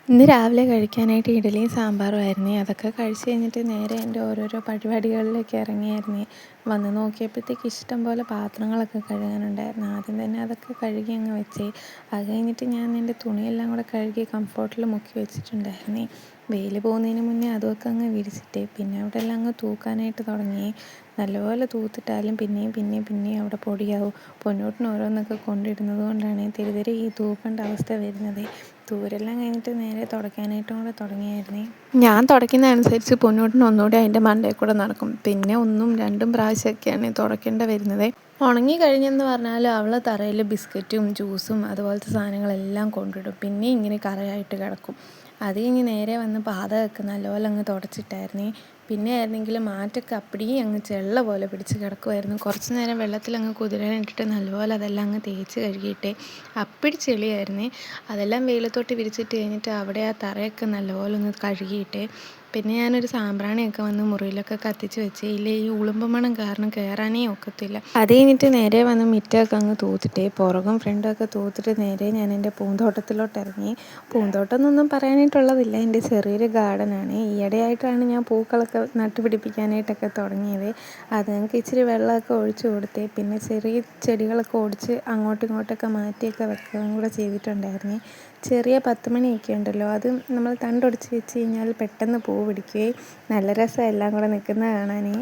ഇന്ന് രാവിലെ കഴിക്കാനായിട്ട് ഇഡലിയും സാമ്പാറും ആയിരുന്നേ. അതൊക്കെ കഴിച്ച് കഴിഞ്ഞിട്ട് നേരെ എൻ്റെ ഓരോരോ പരിപാടികളിലേക്ക് ഇറങ്ങിയായിരുന്നേ. വന്ന് നോക്കിയപ്പോഴത്തേക്ക് ഇഷ്ടം പോലെ പാത്രങ്ങളൊക്കെ കഴുകാനുണ്ടായിരുന്നു. ആദ്യം തന്നെ അതൊക്കെ കഴുകി അങ്ങ് വെച്ചേ. അത് കഴിഞ്ഞിട്ട് ഞാൻ എൻ്റെ തുണിയെല്ലാം കൂടെ കഴുകി കംഫോർട്ടിൽ മുക്കി വെച്ചിട്ടുണ്ടായിരുന്നേ. വെയിൽ പോകുന്നതിന് മുന്നേ അതുമൊക്കെ അങ്ങ് വിരിച്ചിട്ടേ. പിന്നെ അവിടെ എല്ലാം അങ്ങ് തൂക്കാനായിട്ട് തുടങ്ങി. നല്ലപോലെ തൂത്തിട്ടാലും പിന്നെയും അവിടെ പൊടിയാവും. പൊന്നൂട്ടിന് ഓരോന്നൊക്കെ കൊണ്ടിടുന്നത് കൊണ്ടാണ് തിരിതിരി ഈ തൂക്കേണ്ട അവസ്ഥ വരുന്നത്. തൂരെല്ലാം കഴിഞ്ഞിട്ട് നേരെ തുടയ്ക്കാനായിട്ടും കൂടെ തുടങ്ങിയായിരുന്നേ. ഞാൻ തുടയ്ക്കുന്നതനുസരിച്ച് പൊന്നൂട്ടിന് ഒന്നുകൂടി അതിൻ്റെ മണ്ടയിൽ കൂടെ നടക്കും. പിന്നെ 1ഉം 2ഉം പ്രാവശ്യമൊക്കെയാണ് തുടയ്ക്കേണ്ടി വരുന്നത്. ഉണങ്ങി കഴിഞ്ഞെന്ന് പറഞ്ഞാൽ അവൾ തറയിൽ ബിസ്ക്കറ്റും ജ്യൂസും അതുപോലത്തെ സാധനങ്ങളെല്ലാം കൊണ്ടിടും. പിന്നെ ഇങ്ങനെ കറയായിട്ട് കിടക്കും. അത് കഴിഞ്ഞ് നേരെ വന്ന് പാദമൊക്കെ നല്ലപോലെ അങ്ങ് തുടച്ചിട്ടായിരുന്നേ. പിന്നെ ആയിരുന്നെങ്കിൽ മാറ്റൊക്കെ അപ്പടിയും അങ്ങ് ചെള്ള പോലെ പിടിച്ച് കിടക്കുമായിരുന്നു. കുറച്ച് നേരം വെള്ളത്തിലങ്ങ് കുതിരാനിട്ടിട്ട് നല്ലപോലെ അതെല്ലാം അങ്ങ് തേച്ച് കഴുകിയിട്ടേ. അപ്പിടി ചെളിയായിരുന്നേ. അതെല്ലാം വെയിലത്തോട്ട് വിരിച്ചിട്ട് കഴിഞ്ഞിട്ട് അവിടെ ആ തറയൊക്കെ നല്ലപോലെ ഒന്ന് കഴുകിയിട്ടേ. പിന്നെ ഞാനൊരു സാമ്പ്രാണിയൊക്കെ വന്ന് മുറിയിലൊക്കെ കത്തിച്ച് വെച്ച്. ഇല്ലേ ഈ ഉളുമ്പ് മണം കാരണം കയറാനേ ഒക്കത്തില്ല. അത് കഴിഞ്ഞിട്ട് നേരെ വന്ന് മുറ്റമൊക്കെ അങ്ങ് തൂത്തിട്ടേ. പുറകും ഫ്രണ്ടും ഒക്കെ തൂത്തിട്ട് നേരെ ഞാൻ എൻ്റെ പൂന്തോട്ടത്തിലോട്ട് ഇറങ്ങി. പൂന്തോട്ടം എന്നൊന്നും പറയാനായിട്ടുള്ളതില്ല, എൻ്റെ ചെറിയൊരു ഗാർഡനാണ്. ഈയിടെയായിട്ടാണ് ഞാൻ പൂക്കളൊക്കെ നട്ടുപിടിപ്പിക്കാനായിട്ടൊക്കെ തുടങ്ങിയത്. അത് ഞങ്ങൾക്ക് ഇച്ചിരി വെള്ളമൊക്കെ ഒഴിച്ച് കൊടുത്തേ. പിന്നെ ചെറിയ ചെടികളൊക്കെ ഒടിച്ച് അങ്ങോട്ടും ഇങ്ങോട്ടൊക്കെ മാറ്റിയൊക്കെ വെക്കുകയും കൂടെ ചെയ്തിട്ടുണ്ടായിരുന്നേ. ചെറിയ 10 മണിയൊക്കെ ഉണ്ടല്ലോ, അത് നമ്മൾ തണ്ടൊടിച്ച് വെച്ച് കഴിഞ്ഞാൽ പെട്ടെന്ന് പൂ പിടിക്കുകയും നല്ല രസം എല്ലാം കൂടെ നിൽക്കുന്നത് കാണാനേ.